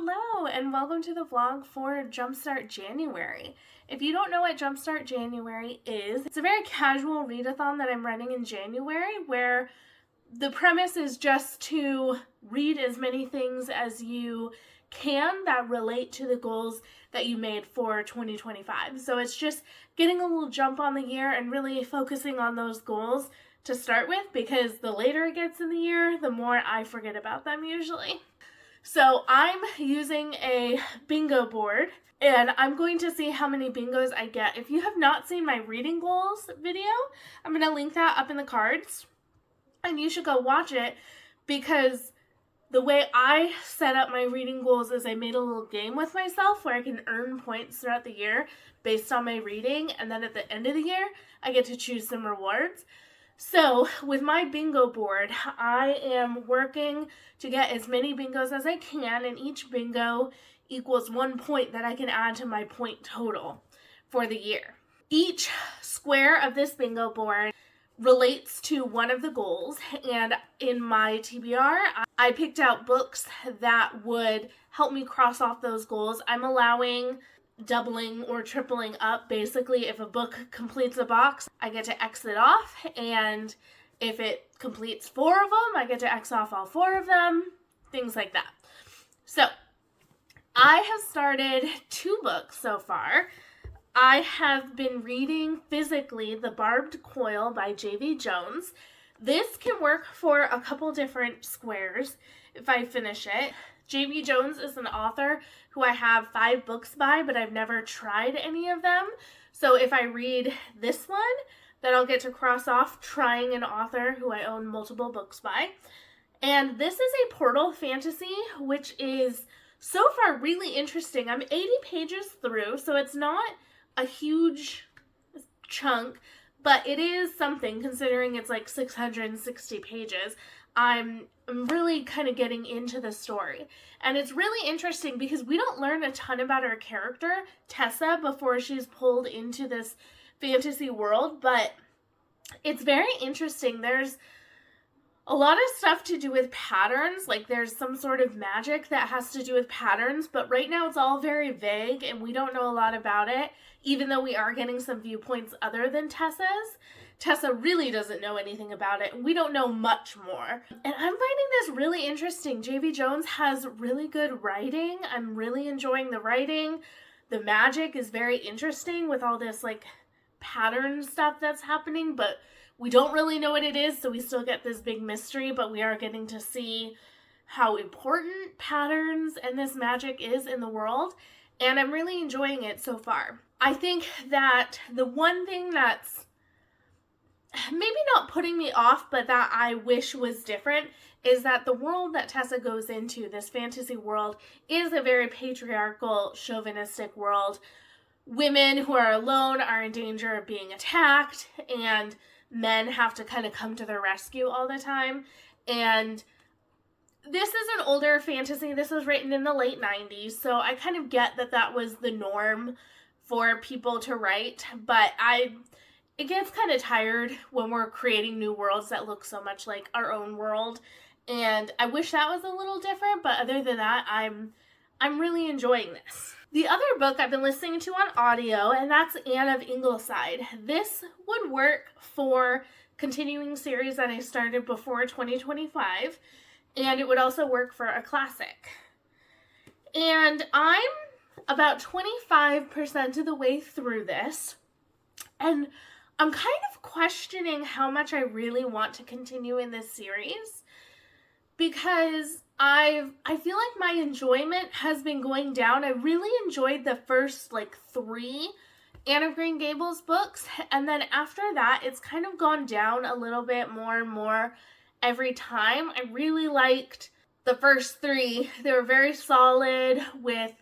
Hello, and welcome to the vlog for Jumpstart January. If you don't know what Jumpstart January is, it's a very casual readathon that I'm running in January where the premise is just to read as many things as you can that relate to the goals that you made for 2025. So it's just getting a little jump on the year and really focusing on those goals to start with, because the later it gets in the year, the more I forget about them usually. So I'm using a bingo board and I'm going to see how many bingos I get. If you have not seen my reading goals video, I'm going to link that up in the cards and you should go watch it, because the way I set up my reading goals is I made a little game with myself where I can earn points throughout the year based on my reading, and then at the end of the year I get to choose some rewards. So with my bingo board, I am working to get as many bingos as I can, and each bingo equals 1 point that I can add to my point total for the year. Each square of this bingo board relates to one of the goals, and in my TBR, I picked out books that would help me cross off those goals. I'm allowing doubling or tripling up. Basically, if a book completes a box, I get to X it off, and if it completes 4 of them, I get to X off all 4 of them, things like that. So I have started 2 books so far. I have been reading physically The Barbed Coil by J.V. Jones. This can work for a couple different squares if I finish it. J.V. Jones is an author who I have 5 books by, but I've never tried any of them. So if I read this one, then I'll get to cross off trying an author who I own multiple books by. And this is a portal fantasy, which is so far really interesting. I'm 80 pages through, so it's not a huge chunk, but it is something considering it's like 660 pages. I'm really kind of getting into the story. And it's really interesting because we don't learn a ton about our character, Tessa, before she's pulled into this fantasy world, but it's very interesting. There's a lot of stuff to do with patterns, like there's some sort of magic that has to do with patterns, but right now it's all very vague and we don't know a lot about it, even though we are getting some viewpoints other than Tessa's. Tessa really doesn't know anything about it, and we don't know much more. And I'm finding this really interesting. J.V. Jones has really good writing. I'm really enjoying the writing. The magic is very interesting with all this like pattern stuff that's happening, but we don't really know what it is, so we still get this big mystery, but we are getting to see how important patterns and this magic is in the world, and I'm really enjoying it so far. I think that the one thing that's maybe not putting me off, but that I wish was different, is that the world that Tessa goes into, this fantasy world, is a very patriarchal, chauvinistic world. Women who are alone are in danger of being attacked, and men have to kind of come to their rescue all the time. And this is an older fantasy. This was written in the late 90s, so I kind of get that that was the norm for people to write, but it gets kind of tired when we're creating new worlds that look so much like our own world, and I wish that was a little different, but other than that, I'm really enjoying this. The other book I've been listening to on audio, and that's Anne of Ingleside. This would work for continuing series that I started before 2025, and it would also work for a classic. And I'm about 25% of the way through this, and I'm kind of questioning how much I really want to continue in this series, because I feel like my enjoyment has been going down. I really enjoyed the first 3 Anne of Green Gables books, and then after that it's kind of gone down a little bit more and more every time. I really liked the first 3. They were very solid with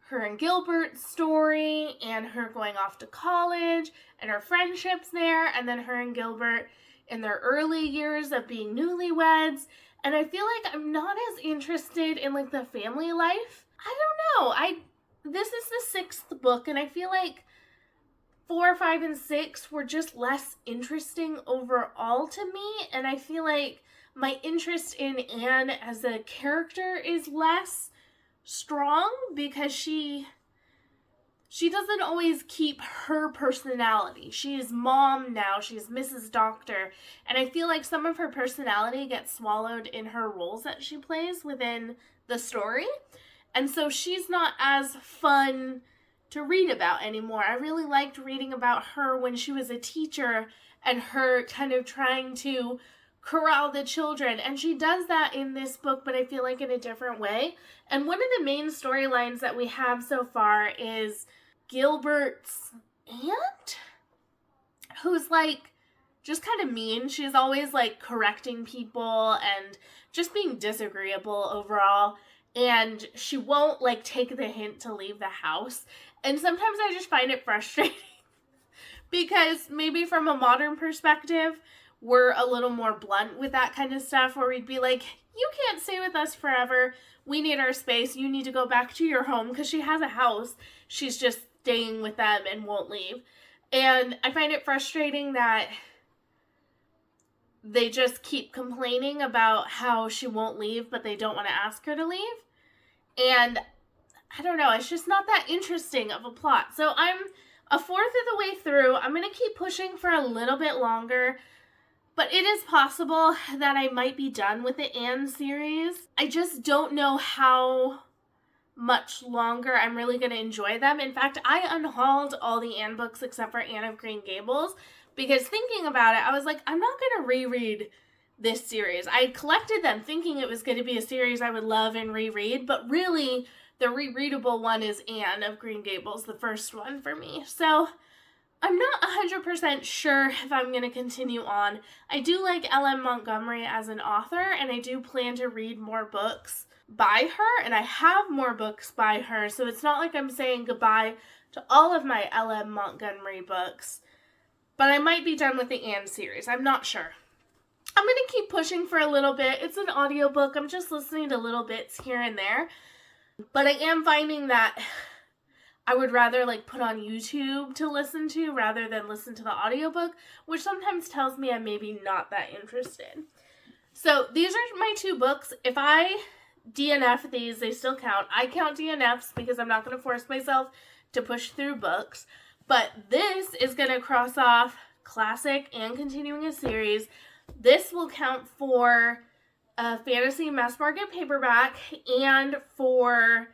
her and Gilbert's story and her going off to college and her friendships there, and then her and Gilbert in their early years of being newlyweds. And I feel like I'm not as interested in the family life. I don't know. This is the 6th book, and I feel like 4, 5, and 6 were just less interesting overall to me, and I feel like my interest in Anne as a character is less. strong because she doesn't always keep her personality. She's mom now, she's Mrs. Doctor, and I feel like some of her personality gets swallowed in her roles that she plays within the story. And so she's not as fun to read about anymore. I really liked reading about her when she was a teacher and her kind of trying to corral the children. And she does that in this book, but I feel like in a different way. And one of the main storylines that we have so far is Gilbert's aunt, who's like just kind of mean. She's always like correcting people and just being disagreeable overall. And she won't like take the hint to leave the house. And sometimes I just find it frustrating because maybe from a modern perspective, we're a little more blunt with that kind of stuff, where we'd be like, you can't stay with us forever. We need our space. You need to go back to your home, because she has a house. She's just staying with them and won't leave. And I find it frustrating that they just keep complaining about how she won't leave, but they don't want to ask her to leave. And I don't know, it's just not that interesting of a plot. So I'm a fourth of the way through. I'm going to keep pushing for a little bit longer, but it is possible that I might be done with the Anne series. I just don't know how much longer I'm really going to enjoy them. In fact, I unhauled all the Anne books except for Anne of Green Gables, because thinking about it, I was like, I'm not going to reread this series. I collected them thinking it was going to be a series I would love and reread, but really the rereadable one is Anne of Green Gables, the first one for me. So I'm not 100% sure if I'm going to continue on. I do like L.M. Montgomery as an author, and I do plan to read more books by her, and I have more books by her, so it's not like I'm saying goodbye to all of my L.M. Montgomery books, but I might be done with the Anne series. I'm not sure. I'm going to keep pushing for a little bit. It's an audiobook. I'm just listening to little bits here and there, but I am finding that I would rather like put on YouTube to listen to rather than listen to the audiobook, which sometimes tells me I'm maybe not that interested. So these are my two books. If I DNF these, they still count. I count DNFs because I'm not going to force myself to push through books. But this is going to cross off classic and continuing a series. This will count for a fantasy mass market paperback and for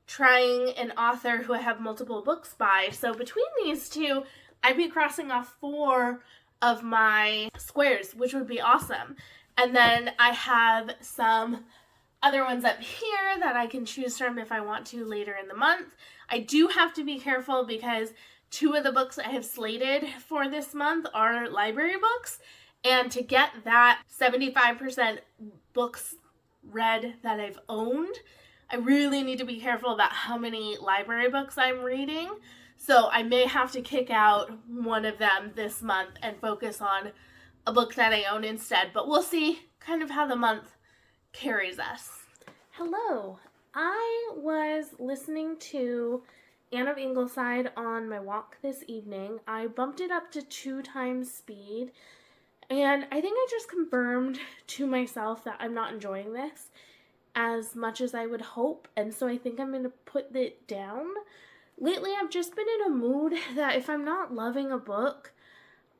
trying an author who I have multiple books by. So between these two, I'd be crossing off 4 of my squares, which would be awesome. And then I have some other ones up here that I can choose from if I want to later in the month. I do have to be careful because 2 of the books I have slated for this month are library books. And to get that 75% books read that I've owned, I really need to be careful about how many library books I'm reading. So I may have to kick out one of them this month and focus on a book that I own instead. But we'll see kind of how the month carries us. Hello. I was listening to Anne of Ingleside on my walk this evening. I bumped it up to 2 times speed, and I think I just confirmed to myself that I'm not enjoying this as much as I would hope, and so I think I'm going to put it down. Lately, I've just been in a mood that if I'm not loving a book,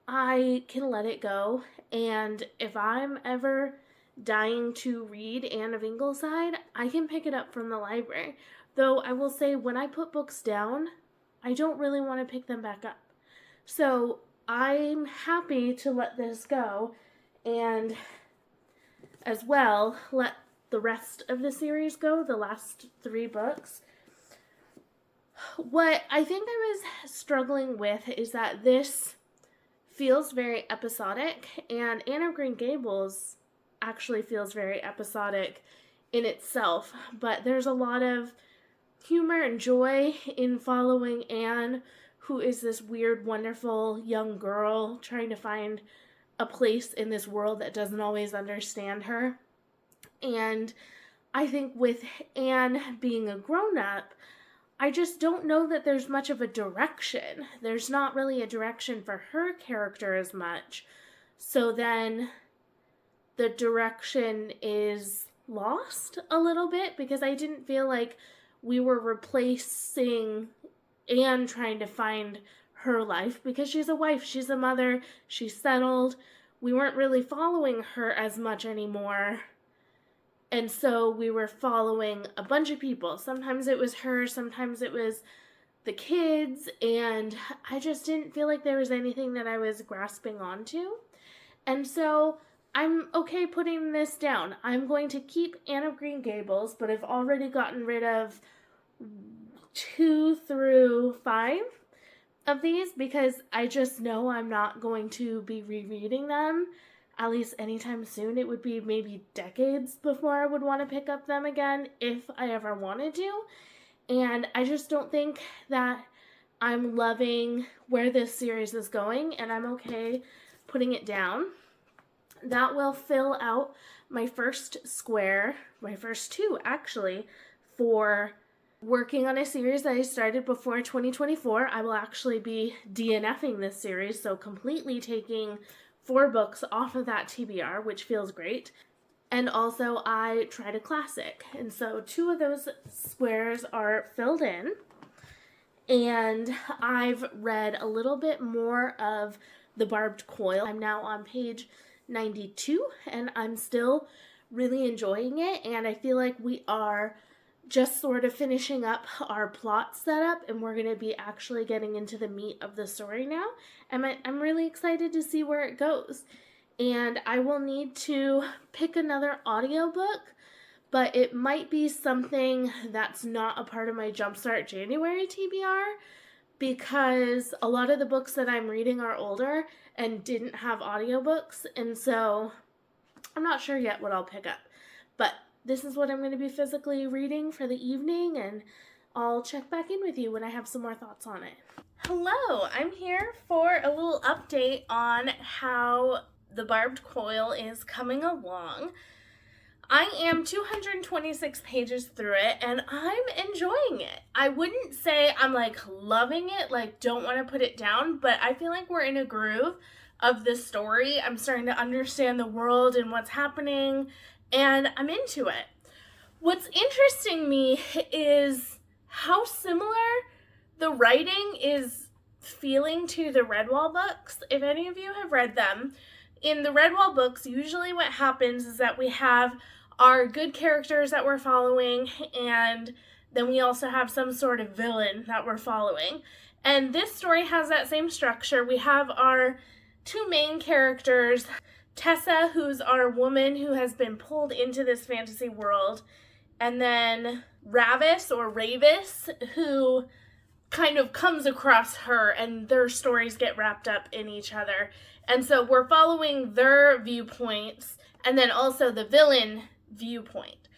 I can let it go, and if I'm ever dying to read Anne of Ingleside, I can pick it up from the library. Though I will say, when I put books down, I don't really want to pick them back up. So I'm happy to let this go, and as well, let the rest of the series go, the last 3 books. What I think I was struggling with is that this feels very episodic, and Anne of Green Gables actually feels very episodic in itself, but there's a lot of humor and joy in following Anne, who is this weird, wonderful young girl trying to find a place in this world that doesn't always understand her. And I think with Anne being a grown-up, I just don't know that there's much of a direction. There's not really a direction for her character as much. So then the direction is lost a little bit because I didn't feel like we were replacing Anne trying to find her life, because she's a wife, she's a mother, she's settled. We weren't really following her as much anymore. And so we were following a bunch of people. Sometimes it was her, sometimes it was the kids, and I just didn't feel like there was anything that I was grasping onto. And so I'm okay putting this down. I'm going to keep Anne of Green Gables, but I've already gotten rid of 2 through 5 of these because I just know I'm not going to be rereading them, at least anytime soon. It would be maybe decades before I would want to pick up them again if I ever wanted to. And I just don't think that I'm loving where this series is going, and I'm okay putting it down. That will fill out my first square, my first 2 actually, for working on a series that I started before 2024. I will actually be DNFing this series, so completely taking 4 books off of that TBR, which feels great. And also I tried a classic, and so 2 of those squares are filled in. And I've read a little bit more of The Barbed Coil. I'm now on page 92, and I'm still really enjoying it, and I feel like we are just sort of finishing up our plot setup, and we're going to be actually getting into the meat of the story now, and I'm really excited to see where it goes. And I will need to pick another audiobook, but it might be something that's not a part of my Jumpstart January TBR, because a lot of the books that I'm reading are older and didn't have audiobooks, and so I'm not sure yet what I'll pick up. But this is what I'm going to be physically reading for the evening, and I'll check back in with you when I have some more thoughts on it. Hello, I'm here for a little update on how The Barbed Coil is coming along. I am 226 pages through it, and I'm enjoying it. I wouldn't say I'm loving it, don't want to put it down, but I feel like we're in a groove of the story. I'm starting to understand the world and what's happening, and I'm into it. What's interesting me is how similar the writing is feeling to the Redwall books. If any of you have read them, in the Redwall books, usually what happens is that we have our good characters that we're following, and then we also have some sort of villain that we're following. And this story has that same structure. We have our 2 main characters, Tessa, who's our woman who has been pulled into this fantasy world, and then Ravis, who kind of comes across her, and their stories get wrapped up in each other. And so we're following their viewpoints, and then also the villain viewpoint.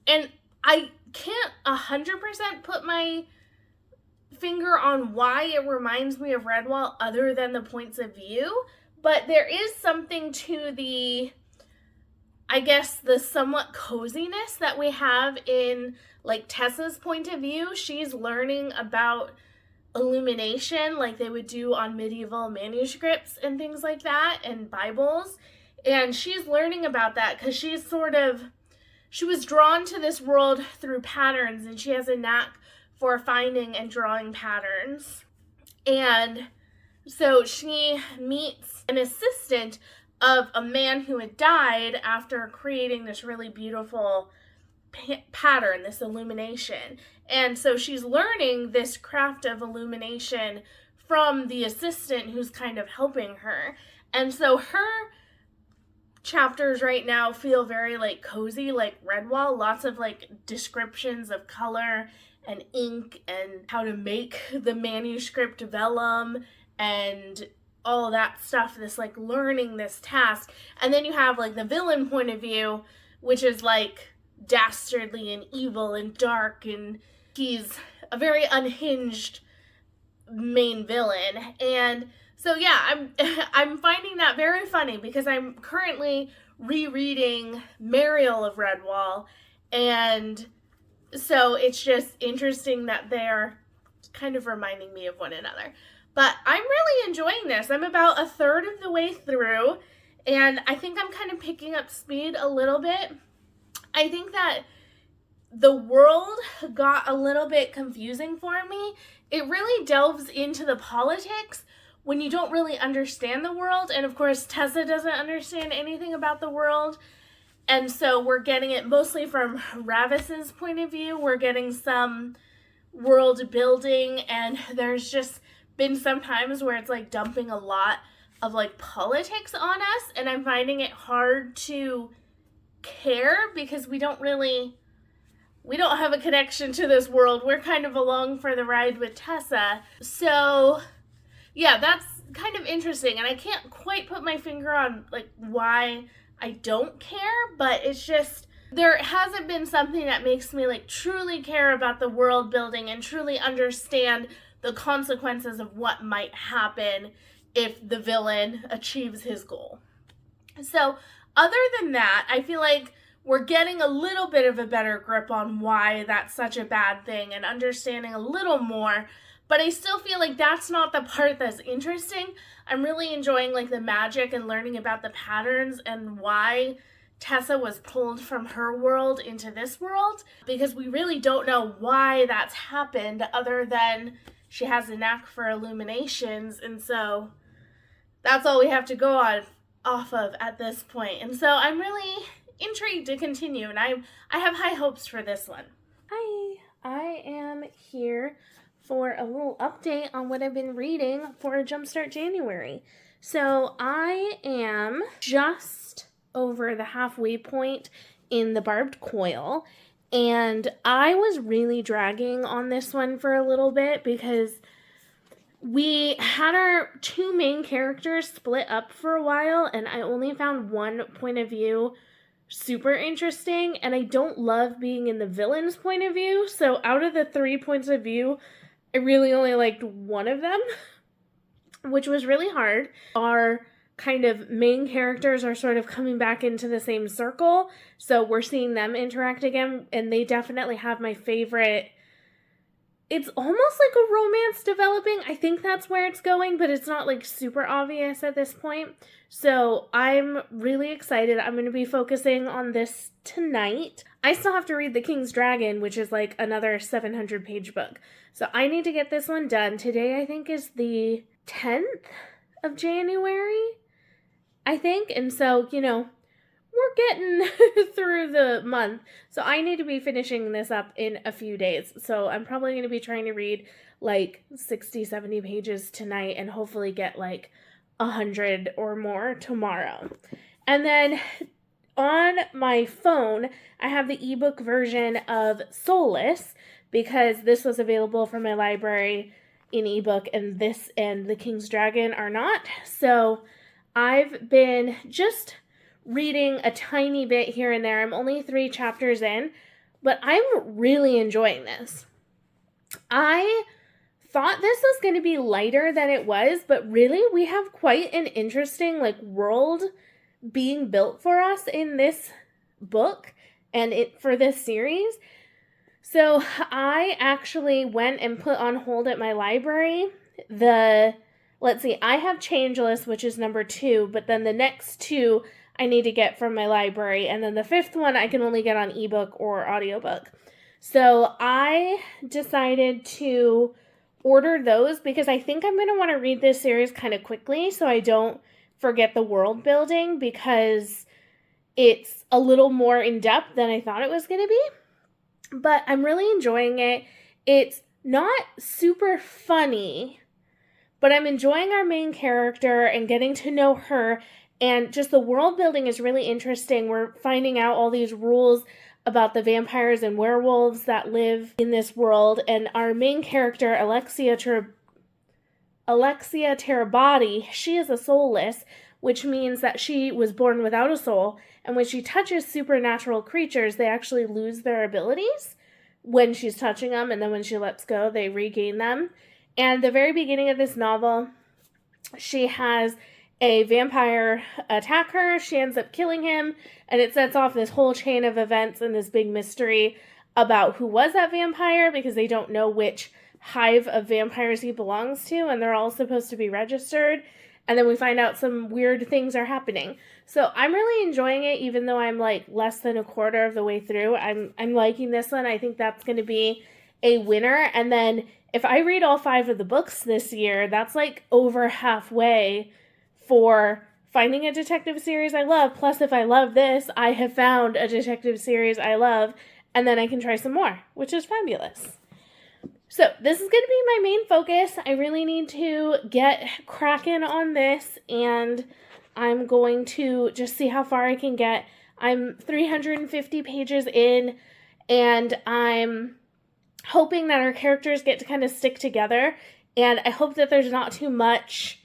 And I can't 100% put my finger on why it reminds me of Redwall other than the points of view, but there is something to the somewhat coziness that we have in Tessa's point of view. She's learning about illumination like they would do on medieval manuscripts and things like that, and Bibles. And she's learning about that because she was drawn to this world through patterns, and she has a knack for finding and drawing patterns. And so she meets an assistant of a man who had died after creating this really beautiful pattern, this illumination. And so she's learning this craft of illumination from the assistant who's kind of helping her. And so her chapters right now feel very cozy, like Redwall. Lots of descriptions of color and ink and how to make the manuscript vellum and all of that stuff, this learning this task. And then you have the villain point of view, which is dastardly and evil and dark, and he's a very unhinged main villain. And so yeah, I'm finding that very funny because I'm currently rereading Mariel of Redwall, and so it's just interesting that they're kind of reminding me of one another. But I'm really enjoying this. I'm about 1/3 of the way through, and I think I'm kind of picking up speed a little bit. I think that the world got a little bit confusing for me. It really delves into the politics when you don't really understand the world. And of course, Tessa doesn't understand anything about the world. And so we're getting it mostly from Ravis's point of view. We're getting some world building, and there's just been some times where it's like dumping a lot of like politics on us, and I'm finding it hard to care because we don't have a connection to this world. We're kind of along for the ride with Tessa. So yeah, that's kind of interesting, and I can't quite put my finger on like why I don't care, but it's just there hasn't been something that makes me like truly care about the world building and truly understand the consequences of what might happen if the villain achieves his goal. So other than that, I feel like we're getting a little bit of a better grip on why that's such a bad thing and understanding a little more, but I still feel like that's not the part that's interesting. I'm really enjoying like the magic and learning about the patterns and why Tessa was pulled from her world into this world, because we really don't know why that's happened other than she has a knack for illuminations, and so that's all we have to go off of at this point. And so I'm really intrigued to continue, and I have high hopes for this one. Hi, I am here for a little update on what I've been reading for Jumpstart January. So I am just over the halfway point in The Barbed Coil, and I was really dragging on this one for a little bit because we had our two main characters split up for a while, and I only found one point of view super interesting, and I don't love being in the villain's point of view, so out of the 3 points of view, I really only liked one of them, which was really hard. Our kind of main characters are sort of coming back into the same circle, so we're seeing them interact again, and they definitely have my favorite. It's almost like a romance developing. I think that's where it's going, but it's not like super obvious at this point. So I'm really excited. I'm going to be focusing on this tonight. I still have to read The King's Dragon, which is like another 700-page book. So I need to get this one done. Today I think is the 10th of January, I think. And so, we're getting through the month. So I need to be finishing this up in a few days. So I'm probably going to be trying to read like 60, 70 pages tonight and hopefully get like 100 or more tomorrow. And then on my phone, I have the ebook version of Soulless because this was available from my library in ebook, and this and The King's Dragon are not. So I've been just reading a tiny bit here and there. I'm only 3 chapters in, but I'm really enjoying this. I thought this was going to be lighter than it was, but really we have quite an interesting world being built for us in this book and for this series. So I actually went and put on hold at my library I have Changeless, which is number 2, but then the next 2 I need to get from my library, and then the 5th one I can only get on ebook or audiobook. So I decided to order those because I think I'm going to want to read this series kind of quickly so I don't forget the world building, because it's a little more in depth than I thought it was going to be. But I'm really enjoying it. It's not super funny, but I'm enjoying our main character and getting to know her, and just the world building is really interesting. We're finding out all these rules about the vampires and werewolves that live in this world, and our main character, Alexia Terabati, she is a soulless, which means that she was born without a soul, and when she touches supernatural creatures, they actually lose their abilities when she's touching them, and then when she lets go, they regain them. And the very beginning of this novel, she has a vampire attack her, she ends up killing him, and it sets off this whole chain of events and this big mystery about who was that vampire, because they don't know which hive of vampires he belongs to, and they're all supposed to be registered. and then we find out some weird things are happening. So I'm really enjoying it, even though I'm like less than a quarter of the way through. I'm liking this one. I think that's going to be a winner. And then if I read all 5 of the books this year, that's like over halfway for finding a detective series I love. Plus, if I love this, I have found a detective series I love, and then I can try some more, which is fabulous. So this is going to be my main focus. I really need to get cracking on this, and I'm going to just see how far I can get. I'm 350 pages in, and I'm hoping that our characters get to kind of stick together, and I hope that there's not too much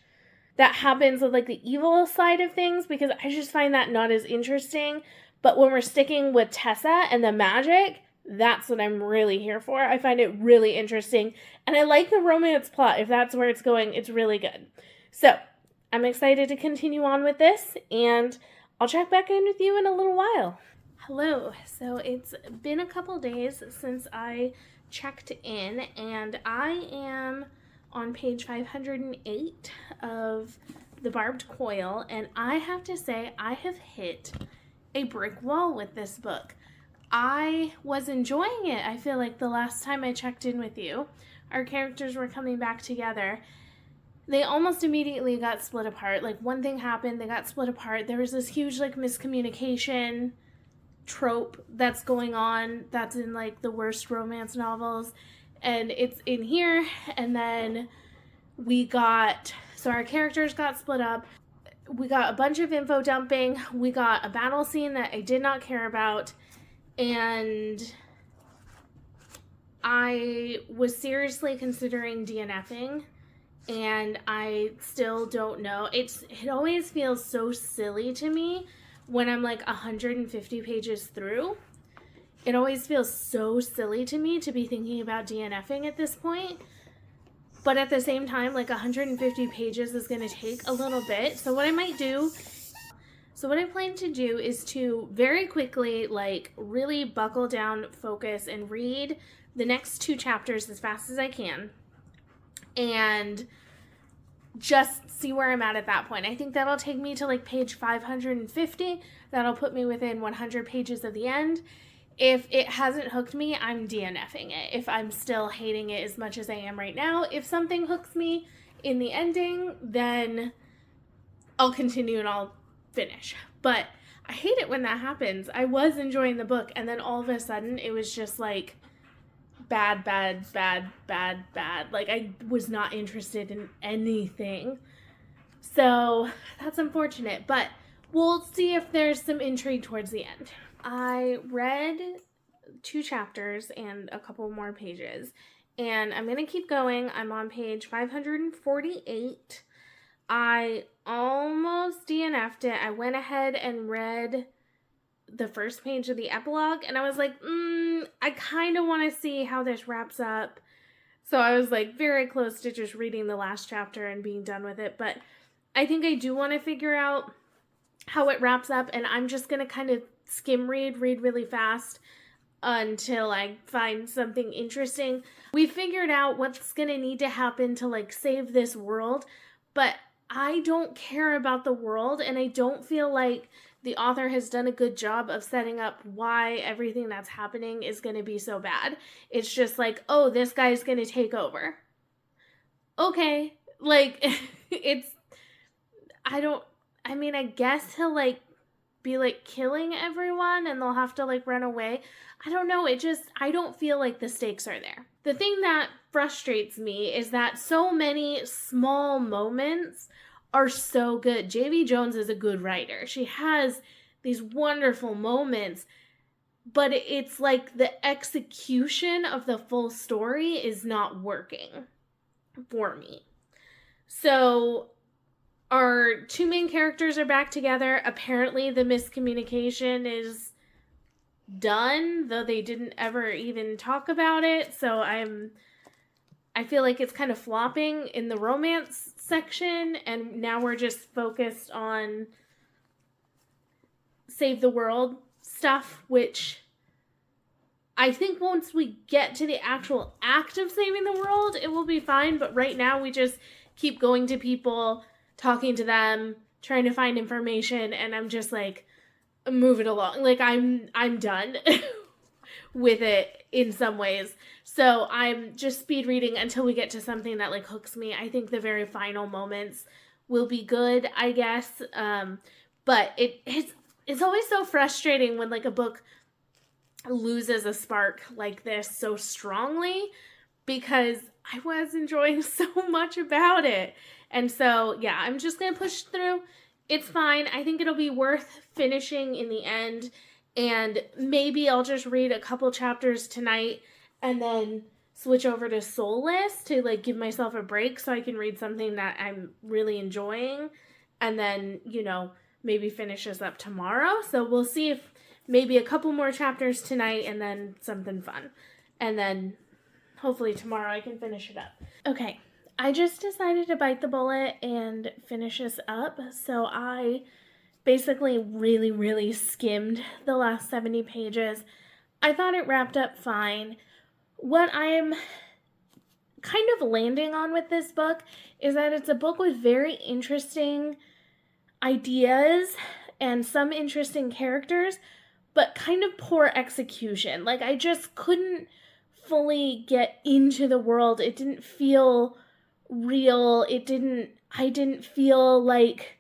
that happens with like the evil side of things, because I just find that not as interesting. But when we're sticking with Tessa and the magic, that's what I'm really here for. I find it really interesting, and I like the romance plot. If that's where it's going, it's really good. So I'm excited to continue on with this, and I'll check back in with you in a little while. Hello. So it's been a couple days since I checked in, and I am on page 508 of The Barbed Coil, and I have to say I have hit a brick wall with this book. I was enjoying it. I feel like the last time I checked in with you, our characters were coming back together. They almost immediately got split apart. Like, one thing happened, they got split apart. There was this huge like miscommunication trope that's going on that's in like the worst romance novels, and it's in here. And then so our characters got split up. We got a bunch of info dumping. We got a battle scene that I did not care about, and I was seriously considering DNFing, and I still don't know. It always feels so silly to me when I'm like 150 pages through. It always feels so silly to me to be thinking about DNFing at this point. But at the same time, like 150 pages is going to take a little bit. So what I plan to do is to very quickly, like, really buckle down, focus, and read the next 2 chapters as fast as I can, and just see where I'm at that point. I think that'll take me to like page 550. That'll put me within 100 pages of the end. If it hasn't hooked me, I'm DNFing it. If I'm still hating it as much as I am right now, if something hooks me in the ending, then I'll continue and I'll finish. But I hate it when that happens. I was enjoying the book, and then all of a sudden it was just like bad. Like, I was not interested in anything. So that's unfortunate, but we'll see if there's some intrigue towards the end. I read 2 chapters and a couple more pages, and I'm going to keep going. I'm on page 548. I almost DNF'd it. I went ahead and read the first page of the epilogue, and I was like, I kind of want to see how this wraps up. So I was like very close to just reading the last chapter and being done with it, but I think I do want to figure out how it wraps up, and I'm just going to kind of skim read really fast until I find something interesting. We figured out what's going to need to happen to like save this world, but I don't care about the world, and I don't feel like the author has done a good job of setting up why everything that's happening is going to be so bad. It's just like, oh, this guy's going to take over. Okay. Like, I guess he'll like be like killing everyone and they'll have to like run away. I don't know. I don't feel like the stakes are there. The thing that frustrates me is that so many small moments are so good. J.B. Jones is a good writer. She has these wonderful moments, but it's like the execution of the full story is not working for me. So our 2 main characters are back together. Apparently the miscommunication is done, though they didn't ever even talk about it. So I feel like it's kind of flopping in the romance section, and now we're just focused on save the world stuff, which I think once we get to the actual act of saving the world, it will be fine. But right now we just keep going to people, talking to them, trying to find information, and I'm just like, move it along. Like, I'm done with it in some ways. So I'm just speed reading until we get to something that like hooks me. I think the very final moments will be good, I guess. But it's always so frustrating when like a book loses a spark like this so strongly, because I was enjoying so much about it. And so, yeah, I'm just going to push through. It's fine. I think it'll be worth finishing in the end. And maybe I'll just read a couple chapters tonight and then switch over to Soulless to like give myself a break so I can read something that I'm really enjoying. And then, you know, maybe finish this up tomorrow. So we'll see if maybe a couple more chapters tonight and then something fun. And then hopefully tomorrow I can finish it up. Okay, I just decided to bite the bullet and finish this up. So I basically really, really skimmed the last 70 pages. I thought it wrapped up fine. What I'm kind of landing on with this book is that it's a book with very interesting ideas and some interesting characters, but kind of poor execution. Like, I just couldn't fully get into the world. It didn't feel real. I didn't feel like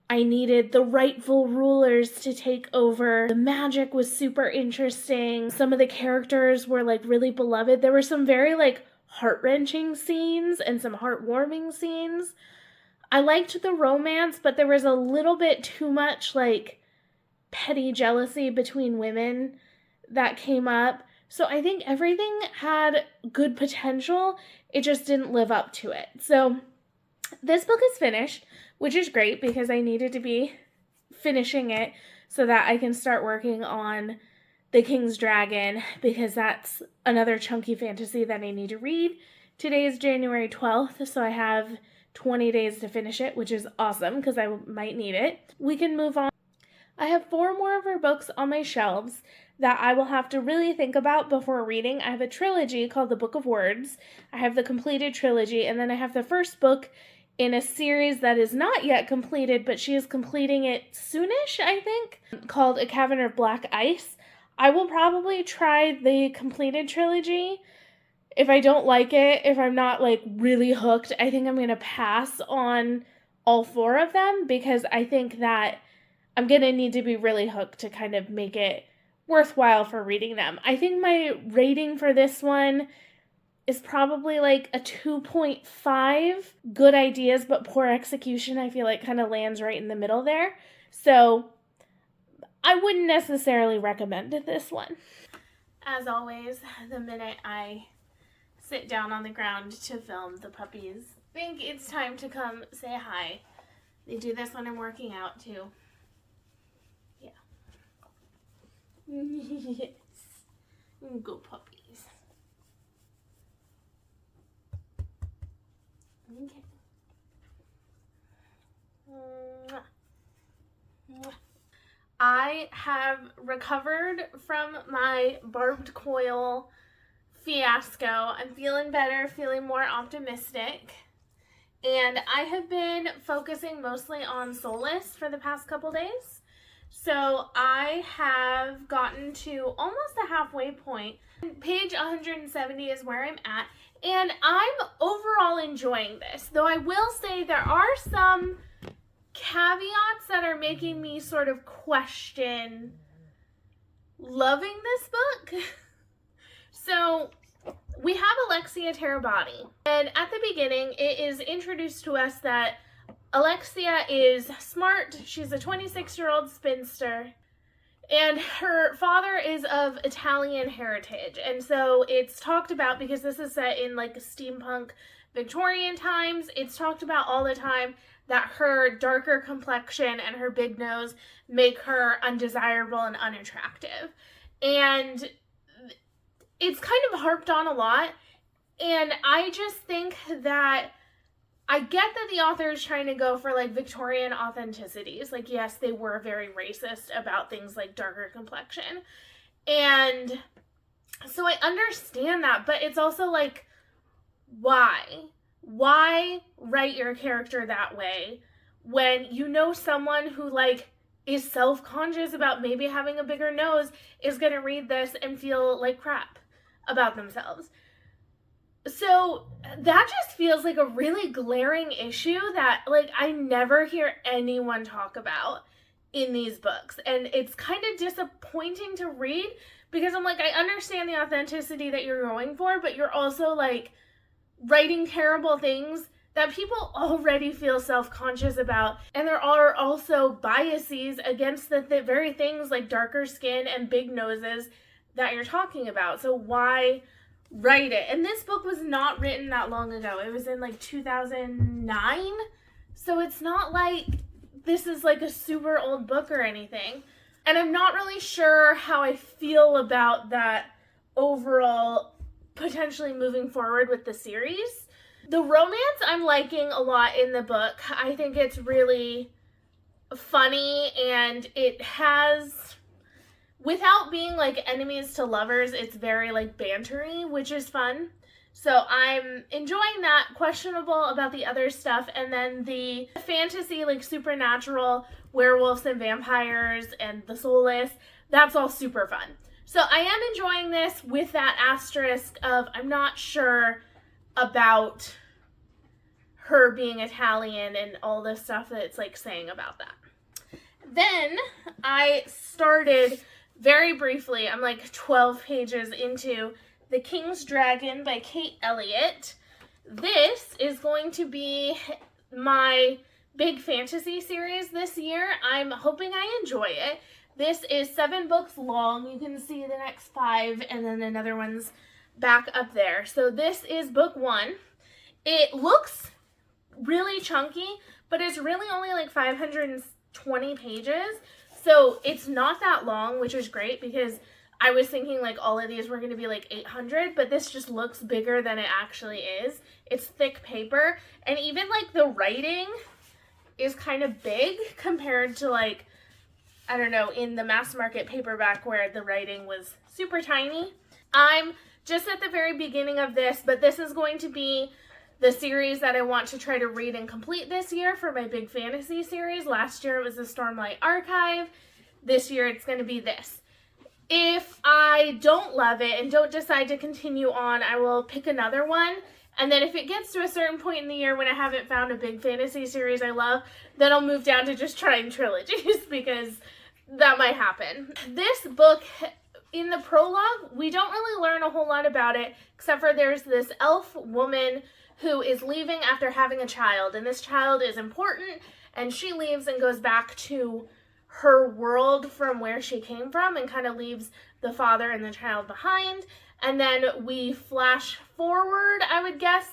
I needed the rightful rulers to take over. The magic was super interesting. Some of the characters were like really beloved. There were some very like heart-wrenching scenes and some heartwarming scenes. I liked the romance, but there was a little bit too much like petty jealousy between women that came up. So I think everything had good potential. It just didn't live up to it. So this book is finished, which is great because I needed to be finishing it so that I can start working on The King's Dragon, because that's another chunky fantasy that I need to read. Today is January 12th, so I have 20 days to finish it, which is awesome because I might need it. We can move on. I have 4 more of her books on my shelves that I will have to really think about before reading. I have a trilogy called The Book of Words. I have the completed trilogy, and then I have the first book in a series that is not yet completed, but she is completing it soonish, I think, called A Cavern of Black Ice. I will probably try the completed trilogy. If I don't like it, if I'm not like really hooked, I think I'm going to pass on all 4 of them, because I think that I'm going to need to be really hooked to kind of make it worthwhile for reading them. I think my rating for this one is probably like a 2.5. Good ideas, but poor execution, I feel like kind of lands right in the middle there. So I wouldn't necessarily recommend this one. As always, the minute I sit down on the ground to film, the puppies think it's time to come say hi. They do this when I'm working out too. Yes. Go puppies. Okay. I have recovered from my barbed coil fiasco. I'm feeling better, feeling more optimistic. And I have been focusing mostly on Soulless for the past couple days. So I have gotten to almost the halfway point. Page 170 is where I'm at, and I'm overall enjoying this. Though I will say there are some caveats that are making me sort of question loving this book. So we have Alexia Terabani, and at the beginning it is introduced to us that Alexia is smart. She's a 26-year-old spinster, and her father is of Italian heritage. And so it's talked about, because this is set in like steampunk Victorian times, it's talked about all the time that her darker complexion and her big nose make her undesirable and unattractive. And it's kind of harped on a lot. And I just think that I get that the author is trying to go for like Victorian authenticities. Like, yes, they were very racist about things like darker complexion. And so I understand that, but it's also like, why? Why write your character that way when you know someone who like is self-conscious about maybe having a bigger nose is going to read this and feel like crap about themselves. So that just feels like a really glaring issue that like I never hear anyone talk about in these books. And it's kind of disappointing to read because I'm like, I understand the authenticity that you're going for, but you're also like writing terrible things that people already feel self-conscious about. And there are also biases against the very things like darker skin and big noses that you're talking about. So why write it? And this book was not written that long ago. It was in like 2009. So it's not like this is like a super old book or anything. And I'm not really sure how I feel about that overall, potentially moving forward with the series. The romance I'm liking a lot in the book. I think it's really funny, and it has, without being like enemies to lovers, it's very like bantery, which is fun. So I'm enjoying that. Questionable about the other stuff. And then the fantasy, like supernatural werewolves and vampires and the soulless, that's all super fun. So I am enjoying this with that asterisk of I'm not sure about her being Italian and all this stuff that it's like saying about that. Then I started very briefly, I'm like 12 pages into The King's Dragon by Kate Elliott. This is going to be my big fantasy series this year. I'm hoping I enjoy it. This is 7 books long. You can see the next 5 and then another one's back up there. So this is book 1. It looks really chunky, but it's really only like 520 pages. So it's not that long, which is great because I was thinking like all of these were going to be like 800, but this just looks bigger than it actually is. It's thick paper, and even like the writing is kind of big compared to like, I don't know, in the mass market paperback where the writing was super tiny. I'm just at the very beginning of this, but this is going to be the series that I want to try to read and complete this year for my big fantasy series. Last year it was the Stormlight Archive. This year it's going to be this. If I don't love it and don't decide to continue on, I will pick another one. And then if it gets to a certain point in the year when I haven't found a big fantasy series I love, then I'll move down to just trying trilogies because that might happen. This book, in the prologue, we don't really learn a whole lot about it, except for there's this elf woman who is leaving after having a child. And this child is important, and she leaves and goes back to her world from where she came from and kind of leaves the father and the child behind. And then we flash forward, I would guess,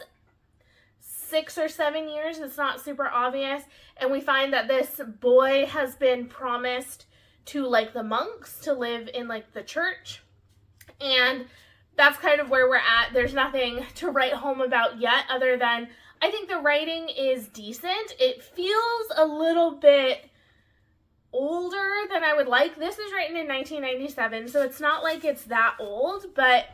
6 or 7 years. It's not super obvious. And we find that this boy has been promised to like the monks to live in like the church. And that's kind of where we're at. There's nothing to write home about yet other than I think the writing is decent. It feels a little bit older than I would like. This is written in 1997, so it's not like it's that old, but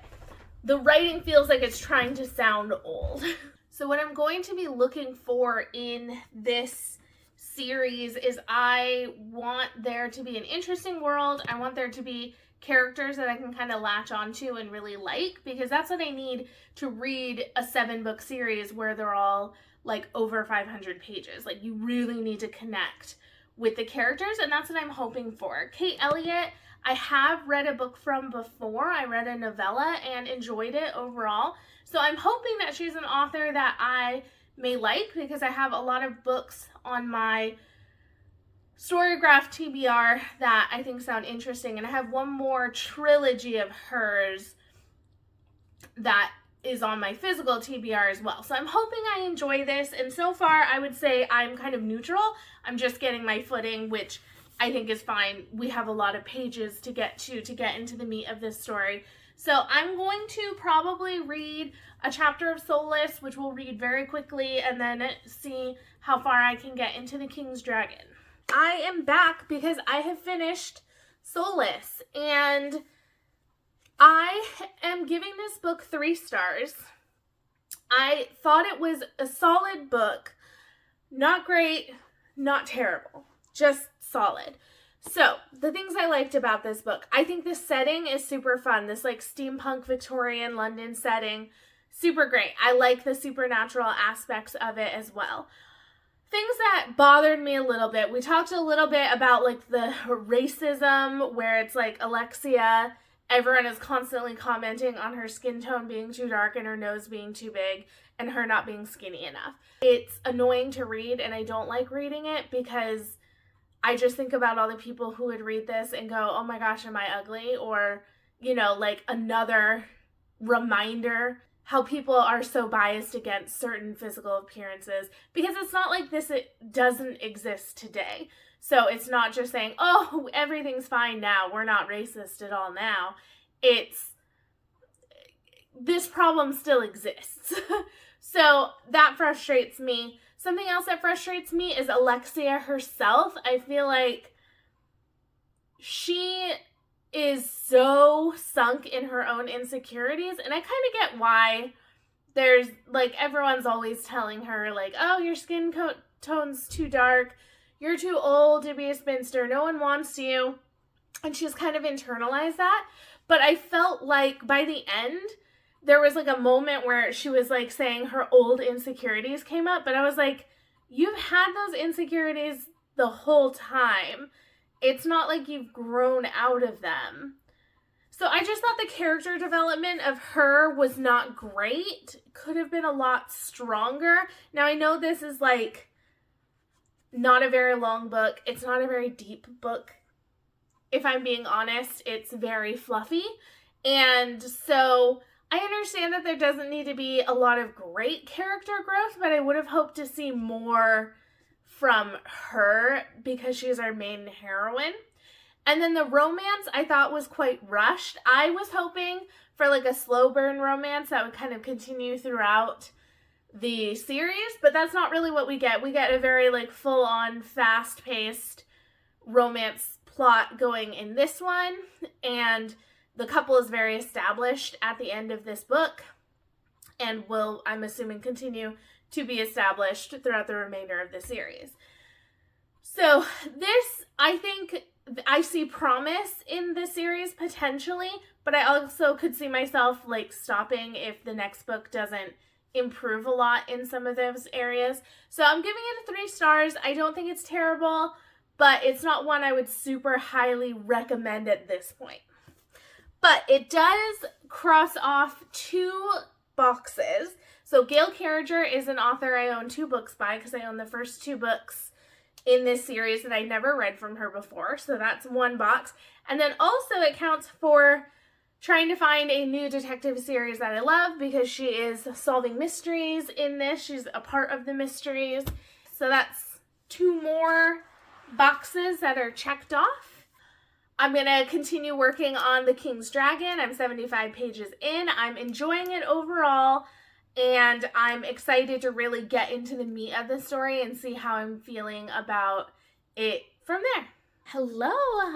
the writing feels like it's trying to sound old. So what I'm going to be looking for in this series is I want there to be an interesting world. I want there to be characters that I can kind of latch onto and really like, because that's what I need to read a 7-book series where they're all like over 500 pages. Like you really need to connect with the characters, and that's what I'm hoping for. Kate Elliott, I have read a book from before. I read a novella and enjoyed it overall. So I'm hoping that she's an author that I may like, because I have a lot of books on my Storygraph TBR that I think sound interesting. And I have one more trilogy of hers that is on my physical TBR as well. So I'm hoping I enjoy this. And so far, I would say I'm kind of neutral. I'm just getting my footing, which I think is fine. We have a lot of pages to get into the meat of this story. So I'm going to probably read a chapter of Soulless, which we'll read very quickly, and then see how far I can get into The King's Dragon. I am back because I have finished Soulless, and I am giving this book 3 stars. I thought it was a solid book. Not great, not terrible, just solid. So, the things I liked about this book, I think the setting is super fun. This like steampunk Victorian London setting, super great. I like the supernatural aspects of it as well. Things that bothered me a little bit, we talked a little bit about like the racism where it's like Alexia, everyone is constantly commenting on her skin tone being too dark and her nose being too big and her not being skinny enough. It's annoying to read and I don't like reading it because I just think about all the people who would read this and go, oh my gosh, am I ugly? Or, you know, like another reminder how people are so biased against certain physical appearances, because it's not like this it doesn't exist today. So it's not just saying, oh, everything's fine now, we're not racist at all now. It's, this problem still exists. So that frustrates me. Something else that frustrates me is Alexia herself. I feel like she is so sunk in her own insecurities, and I kind of get why. There's like, everyone's always telling her like, oh, your skin tone's too dark, you're too old to be a spinster, no one wants you, and she's kind of internalized that. But I felt like by the end there was like a moment where she was like saying her old insecurities came up, but I was like, you've had those insecurities the whole time. It's not like you've grown out of them. So I just thought the character development of her was not great. Could have been a lot stronger. Now I know this is like not a very long book. It's not a very deep book. If I'm being honest, it's very fluffy. And so I understand that there doesn't need to be a lot of great character growth, but I would have hoped to see more from her because she's our main heroine. And then the romance I thought was quite rushed. I was hoping for like a slow burn romance that would kind of continue throughout the series, but that's not really what we get. We get a very like full on fast paced romance plot going in this one, and the couple is very established at the end of this book and will, I'm assuming, continue to be established throughout the remainder of the series. So this, I think, I see promise in the series potentially, but I also could see myself like stopping if the next book doesn't improve a lot in some of those areas. So I'm giving it 3 stars. I don't think it's terrible, but it's not one I would super highly recommend at this point. But it does cross off 2 boxes. So Gail Carriger is an author I own 2 books by because I own the first 2 books in this series that I never read from her before. So that's 1 box. And then also it counts for trying to find a new detective series that I love because she is solving mysteries in this. She's a part of the mysteries. So that's 2 more boxes that are checked off. I'm going to continue working on The King's Dragon. I'm 75 pages in. I'm enjoying it overall, and I'm excited to really get into the meat of the story and see how I'm feeling about it from there. Hello,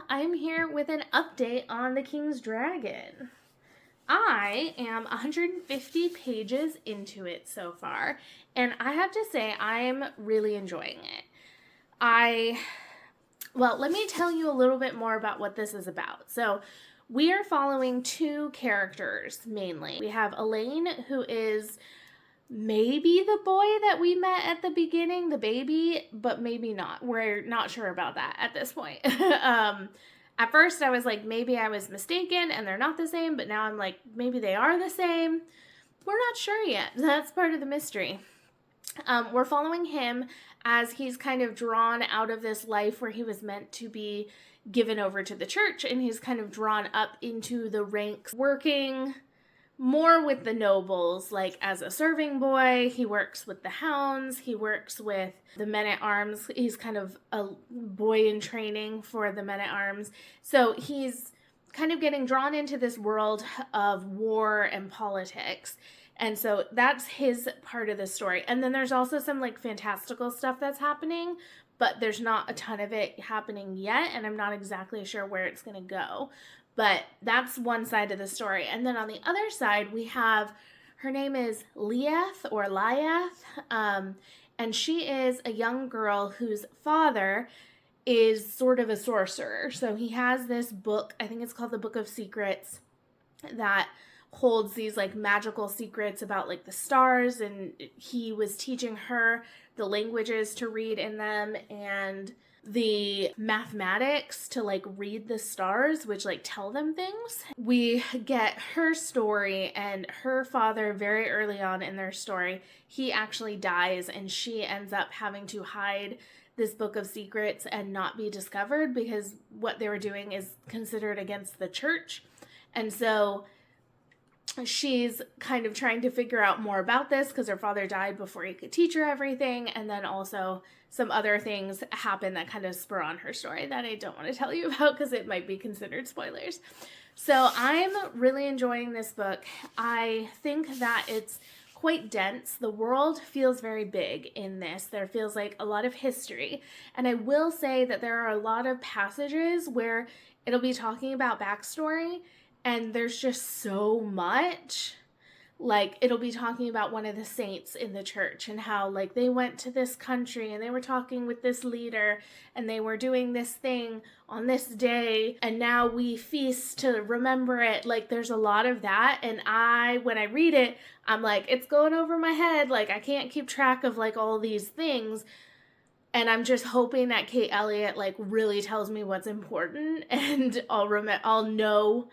I'm here with an update on The King's Dragon. I am 150 pages into it so far, and I have to say I'm really enjoying it. Well, let me tell you a little bit more about what this is about. So we are following 2 characters mainly. We have Elaine, who is maybe the boy that we met at the beginning, the baby, but maybe not. We're not sure about that at this point. At first I was like, maybe I was mistaken and they're not the same, but now I'm like, maybe they are the same. We're not sure yet. That's part of the mystery. We're following him as he's kind of drawn out of this life where he was meant to be given over to the church, and he's kind of drawn up into the ranks, working more with the nobles, like as a serving boy. He works with the hounds, he works with the men-at-arms. He's kind of a boy in training for the men-at-arms. So he's kind of getting drawn into this world of war and politics. And so that's his part of the story. And then there's also some like fantastical stuff that's happening, but there's not a ton of it happening yet, and I'm not exactly sure where it's going to go. But that's one side of the story. And then on the other side, we have Her name is Liath or Liath, and she is a young girl whose father is sort of a sorcerer. So he has this book, I think it's called the Book of Secrets, that holds these like magical secrets about like the stars, and he was teaching her the languages to read in them and the mathematics to like read the stars, which like tell them things. We get her story, and her father very early on in their story, he actually dies, and she ends up having to hide this book of secrets and not be discovered because what they were doing is considered against the church. And so she's kind of trying to figure out more about this because her father died before he could teach her everything. And then also some other things happen that kind of spur on her story that I don't want to tell you about because it might be considered spoilers. So I'm really enjoying this book. I think that it's quite dense. The world feels very big in this. There feels like a lot of history. And I will say that there are a lot of passages where it'll be talking about backstory, and there's just so much. Like, it'll be talking about one of the saints in the church and how, like, they went to this country and they were talking with this leader and they were doing this thing on this day and now we feast to remember it. Like, there's a lot of that. And when I read it, I'm like, it's going over my head. Like, I can't keep track of, like, all these things. And I'm just hoping that Kate Elliott, like, really tells me what's important and I'll know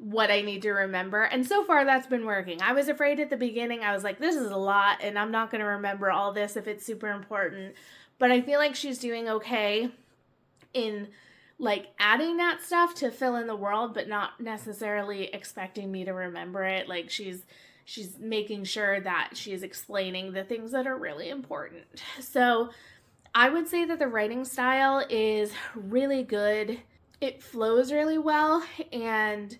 what I need to remember. And so far that's been working. I was afraid at the beginning. I was like, this is a lot and I'm not going to remember all this if it's super important. But I feel like she's doing okay in like adding that stuff to fill in the world, but not necessarily expecting me to remember it. Like she's making sure that she's explaining the things that are really important. So I would say that the writing style is really good. It flows really well, and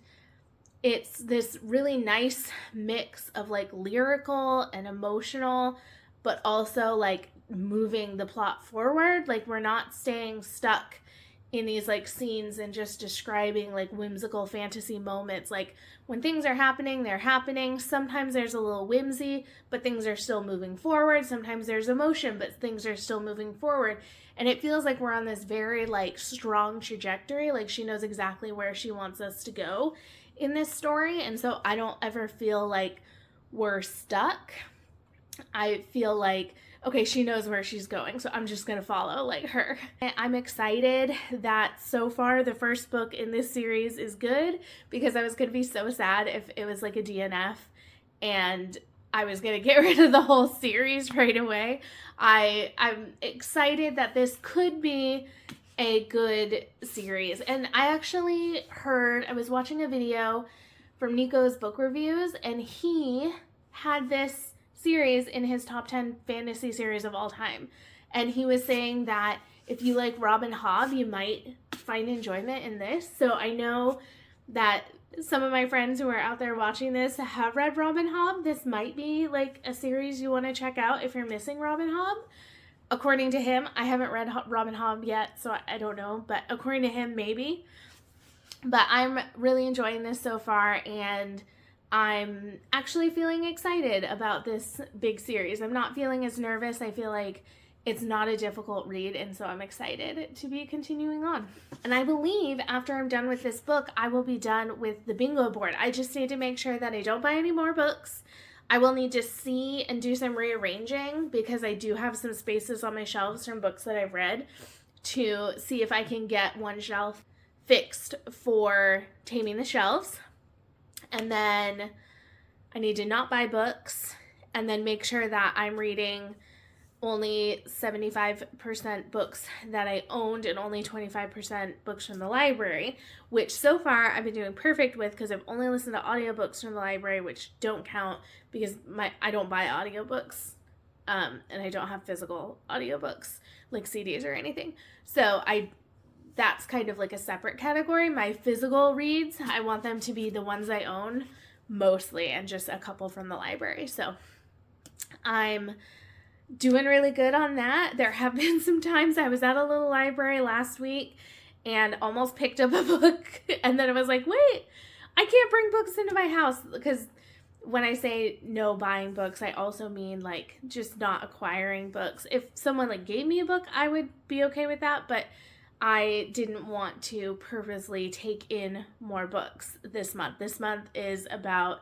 it's this really nice mix of like lyrical and emotional, but also like moving the plot forward. Like we're not staying stuck in these like scenes and just describing like whimsical fantasy moments. Like when things are happening, they're happening. Sometimes there's a little whimsy, but things are still moving forward. Sometimes there's emotion, but things are still moving forward. And it feels like we're on this very like strong trajectory. Like she knows exactly where she wants us to go in this story. And so I don't ever feel like we're stuck. I feel like, okay, she knows where she's going, so I'm just gonna follow like her. And I'm excited that so far the first book in this series is good, because I was gonna be so sad if it was like a DNF and I was gonna get rid of the whole series right away. I'm excited that this could be a good series. And I actually I was watching a video from Nico's book reviews, and he had this series in his top 10 fantasy series of all time. And he was saying that if you like Robin Hobb, you might find enjoyment in this. So I know that some of my friends who are out there watching this have read Robin Hobb. This might be like a series you want to check out if you're missing Robin Hobb. According to him, I haven't read Robin Hobb yet, so I don't know, but according to him, maybe. But I'm really enjoying this so far, and I'm actually feeling excited about this big series. I'm not feeling as nervous. I feel like it's not a difficult read, and so I'm excited to be continuing on. And I believe after I'm done with this book, I will be done with the bingo board. I just need to make sure that I don't buy any more books. I will need to see and do some rearranging, because I do have some spaces on my shelves from books that I've read, to see if I can get one shelf fixed for Taming the Shelves. And then I need to not buy books, and then make sure that I'm reading only 75% books that I owned and only 25% books from the library, which so far I've been doing perfect with, because I've only listened to audiobooks from the library, which don't count because I don't buy audiobooks, and I don't have physical audiobooks like CDs or anything. So that's kind of like a separate category. My physical reads, I want them to be the ones I own mostly, and just a couple from the library. So I'm doing really good on that. There have been some times I was at a little library last week and almost picked up a book, and then I was like, wait, I can't bring books into my house, because when I say no buying books, I also mean like just not acquiring books. If someone like gave me a book, I would be okay with that, but I didn't want to purposely take in more books this month. This month is about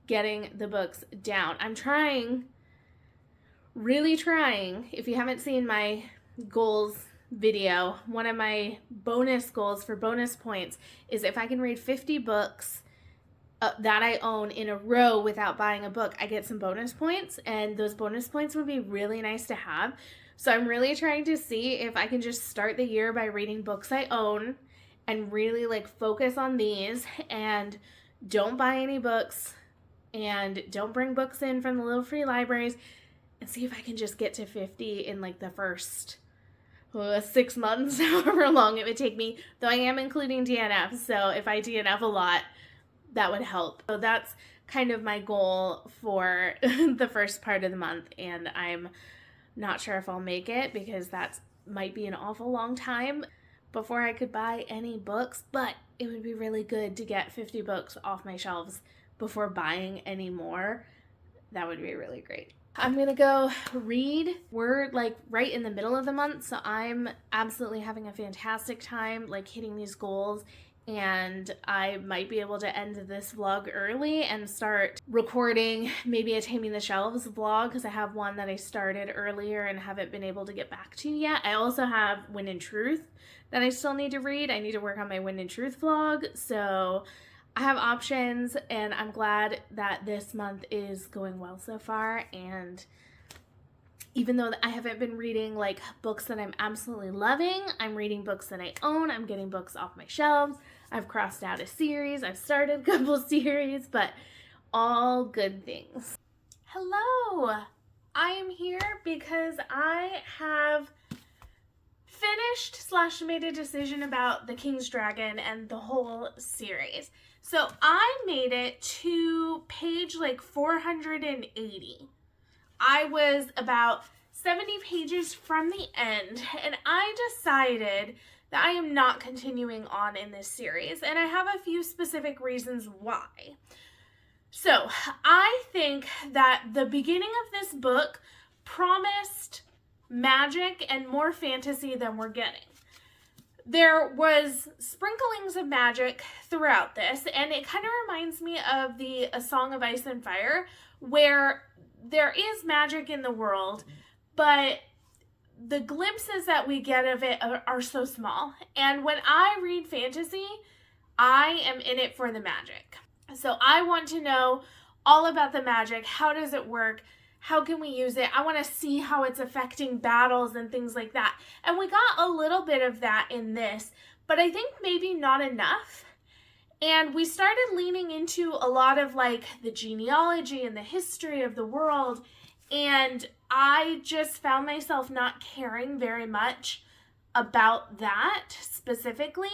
getting the books down. I'm trying, really trying. If you haven't seen my goals video, one of my bonus goals for bonus points is if I can read 50 books that I own in a row without buying a book, I get some bonus points, and those bonus points would be really nice to have. So I'm really trying to see if I can just start the year by reading books I own and really like focus on these and don't buy any books and don't bring books in from the little free libraries, and see if I can just get to 50 in like the first 6 months, however long it would take me, though I am including DNF. So if I DNF a lot, that would help. So that's kind of my goal for the first part of the month, and I'm not sure if I'll make it because that might be an awful long time before I could buy any books, but it would be really good to get 50 books off my shelves before buying any more. That would be really great. I'm gonna go read. We're like right in the middle of the month, so I'm absolutely having a fantastic time like hitting these goals, and I might be able to end this vlog early and start recording maybe a Taming the Shelves vlog, because I have one that I started earlier and haven't been able to get back to yet. I also have Wind and Truth that I still need to read. I need to work on my Wind and Truth vlog, so I have options, and I'm glad that this month is going well so far. And even though I haven't been reading like books that I'm absolutely loving, I'm reading books that I own. I'm getting books off my shelves. I've crossed out a series. I've started a couple series, but all good things. Hello! I am here because I have finished / made a decision about The King's Dragon and the whole series. So I made it to page like 480. I was about 70 pages from the end, and I decided that I am not continuing on in this series, and I have a few specific reasons why. So I think that the beginning of this book promised magic and more fantasy than we're getting. There was sprinklings of magic throughout this, and it kind of reminds me of A Song of Ice and Fire, where there is magic in the world, but the glimpses that we get of it are so small. And when I read fantasy, I am in it for the magic. So I want to know all about the magic. How does it work? How can we use it? I want to see how it's affecting battles and things like that. And we got a little bit of that in this, but I think maybe not enough. And we started leaning into a lot of like the genealogy and the history of the world, and I just found myself not caring very much about that specifically.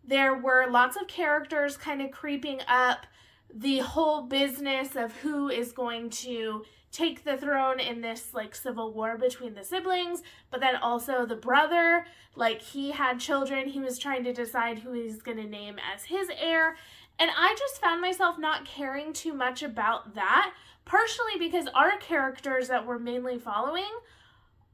There were lots of characters kind of creeping up, the whole business of who is going to take the throne in this like civil war between the siblings, but then also the brother, like he had children, he was trying to decide who he's going to name as his heir, and I just found myself not caring too much about that, partially because our characters that we're mainly following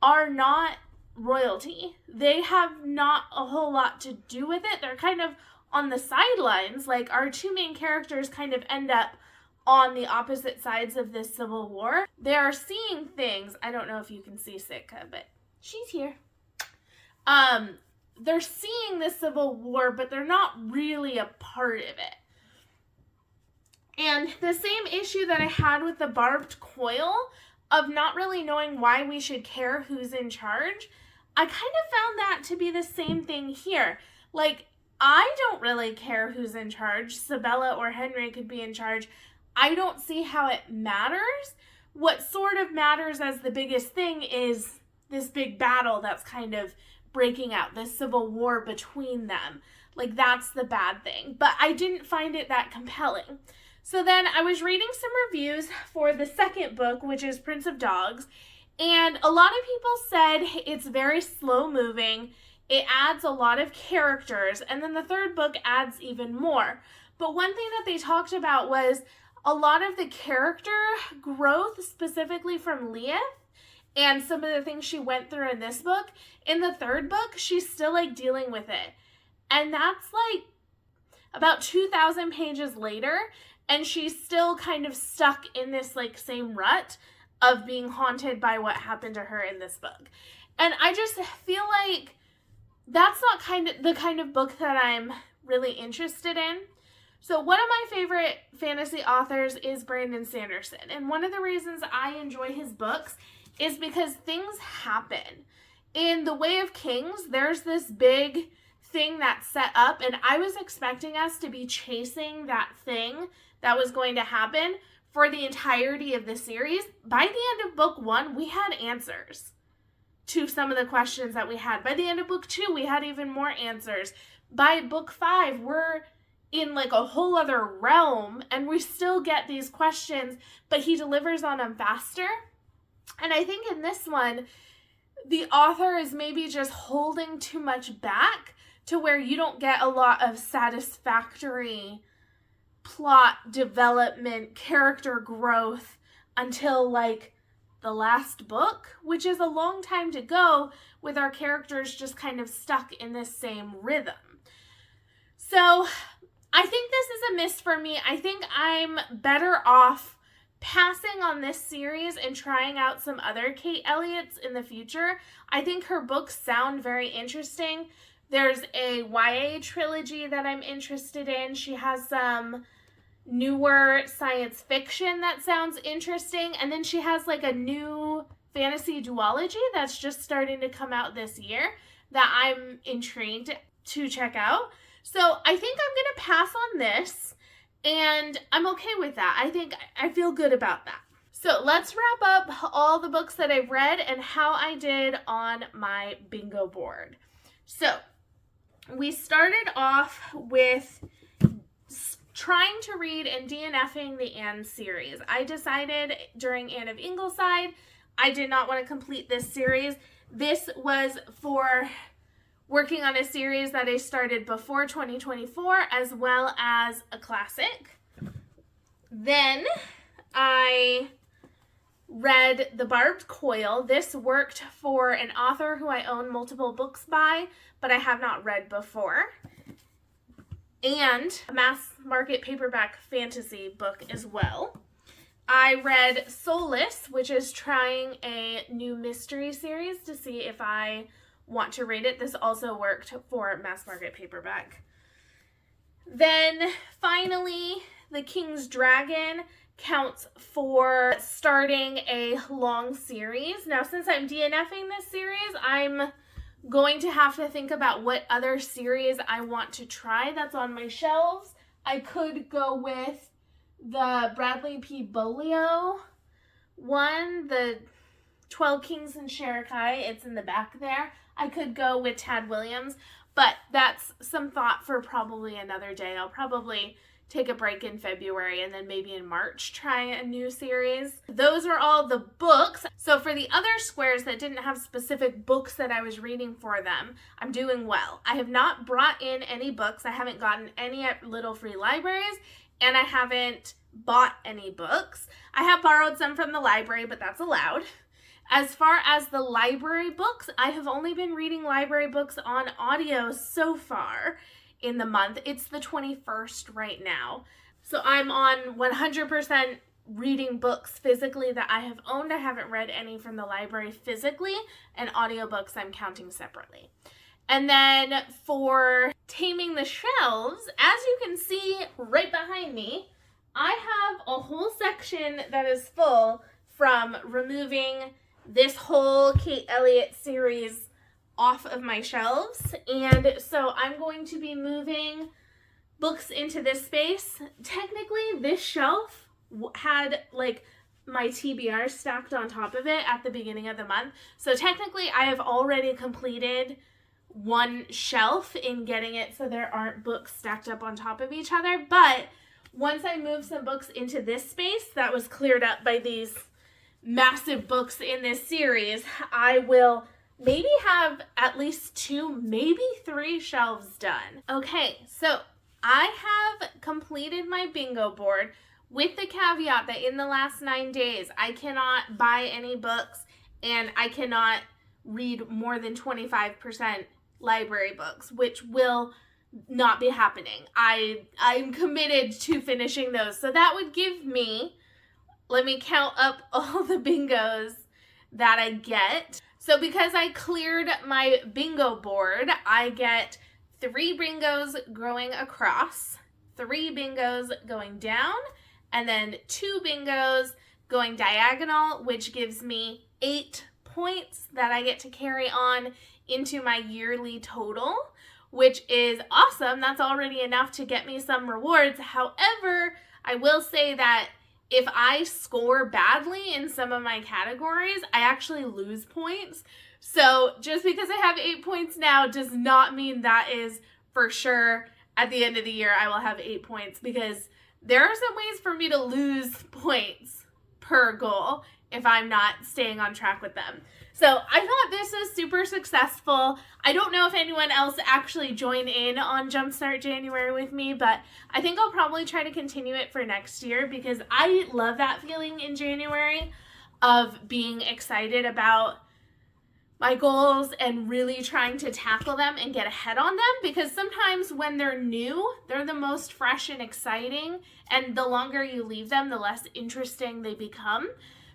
are not royalty. They have not a whole lot to do with it. They're kind of on the sidelines. Like our two main characters kind of end up on the opposite sides of this civil war. They are seeing things. I don't know if you can see Sitka, but she's here. They're seeing this civil war, but they're not really a part of it. And the same issue that I had with the barbed coil of not really knowing why we should care who's in charge, I kind of found that to be the same thing here. Like, I don't really care who's in charge. Sabella or Henry could be in charge. I don't see how it matters. What sort of matters as the biggest thing is this big battle that's kind of breaking out, this civil war between them. Like, that's the bad thing. But I didn't find it that compelling. So then I was reading some reviews for the second book, which is Prince of Dogs, and a lot of people said it's very slow moving, it adds a lot of characters, and then the third book adds even more. But one thing that they talked about was a lot of the character growth, specifically from Leah, and some of the things she went through in this book. In the third book, she's still like dealing with it. And that's like about 2,000 pages later, and she's still kind of stuck in this like same rut of being haunted by what happened to her in this book. And I just feel like that's not the kind of book that I'm really interested in. So one of my favorite fantasy authors is Brandon Sanderson. And one of the reasons I enjoy his books is because things happen. In The Way of Kings, there's this big thing that's set up, and I was expecting us to be chasing that thing that was going to happen for the entirety of the series. By the end of book 1, we had answers to some of the questions that we had. By the end of book 2, we had even more answers. By book 5, we're in like a whole other realm, and we still get these questions, but he delivers on them faster. And I think in this one, the author is maybe just holding too much back to where you don't get a lot of satisfactory plot development, character growth until like the last book, which is a long time to go with our characters just kind of stuck in this same rhythm. So I think this is a miss for me. I think I'm better off passing on this series and trying out some other Kate Elliott's in the future. I think her books sound very interesting. There's a YA trilogy that I'm interested in. She has some newer science fiction that sounds interesting. And then she has like a new fantasy duology that's just starting to come out this year that I'm intrigued to check out. So I think I'm going to pass on this, and I'm okay with that. I feel good about that. So let's wrap up all the books that I've read and how I did on my bingo board. So we started off with trying to read and DNFing the Anne series. I decided during Anne of Ingleside, I did not want to complete this series. This was for working on a series that I started before 2024, as well as a classic. Then I read The Barbed Coil. This worked for an author who I own multiple books by, but I have not read before. And a mass market paperback fantasy book as well. I read Soulless, which is trying a new mystery series to see if I want to read it. This also worked for mass market paperback. Then finally, The King's Dragon counts for starting a long series. Now, since I'm DNFing this series, I'm going to have to think about what other series I want to try that's on my shelves. I could go with the Bradley P. Bolio one, the 12 Kings and Sherikai. It's in the back there. I could go with Tad Williams, but that's some thought for probably another day. I'll probably take a break in February and then maybe in March try a new series. Those are all the books. So for the other squares that didn't have specific books that I was reading for them, I'm doing well. I have not brought in any books. I haven't gotten any at Little Free Libraries, and I haven't bought any books. I have borrowed some from the library, but that's allowed. As far as the library books, I have only been reading library books on audio so far in the month. It's the 21st right now. So I'm on 100% reading books physically that I have owned. I haven't read any from the library physically, and audiobooks I'm counting separately. And then for Taming the Shelves, as you can see right behind me, I have a whole section that is full from removing this whole Kate Elliott series off of my shelves. And so I'm going to be moving books into this space. Technically, this shelf had like my TBR stacked on top of it at the beginning of the month. So technically, I have already completed one shelf in getting it so there aren't books stacked up on top of each other. But once I move some books into this space that was cleared up by these massive books in this series, I will maybe have at least 2, maybe 3 shelves done. Okay, so I have completed my bingo board. with the caveat that in the last 9 days, I cannot buy any books and I cannot read more than 25% library books, which will not be happening. I'm committed to finishing those. So that would give me, let me count up all the bingos that I get. So because I cleared my bingo board, I get 3 bingos going across, 3 bingos going down, and then 2 bingos going diagonal, which gives me 8 points that I get to carry on into my yearly total, which is awesome. That's already enough to get me some rewards. However, I will say that if I score badly in some of my categories, I actually lose points. So just because I have 8 points now does not mean that is for sure at the end of the year I will have 8 points, because there are some ways for me to lose points per goal if I'm not staying on track with them. So I thought this was super successful. I don't know if anyone else actually joined in on Jumpstart January with me, but I think I'll probably try to continue it for next year, because I love that feeling in January of being excited about my goals and really trying to tackle them and get ahead on them, because sometimes when they're new, they're the most fresh and exciting, and the longer you leave them, the less interesting they become.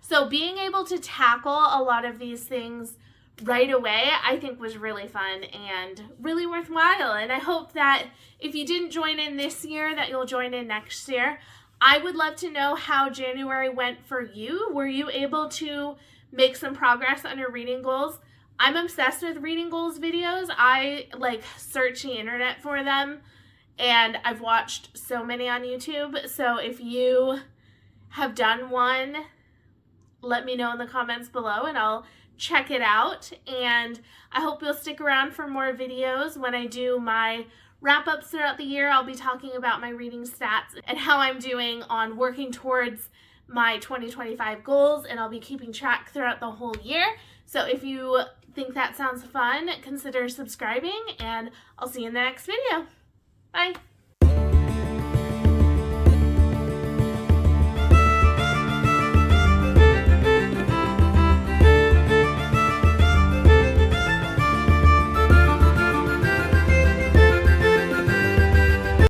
So being able to tackle a lot of these things right away, I think was really fun and really worthwhile. And I hope that if you didn't join in this year, that you'll join in next year. I would love to know how January went for you. Were you able to make some progress on your reading goals? I'm obsessed with reading goals videos. I search the internet for them, and I've watched so many on YouTube. So if you have done one, let me know in the comments below and I'll check it out. And I hope you'll stick around for more videos. When I do my wrap-ups throughout the year, I'll be talking about my reading stats and how I'm doing on working towards my 2025 goals, and I'll be keeping track throughout the whole year. So if you think that sounds fun, consider subscribing, and I'll see you in the next video. Bye!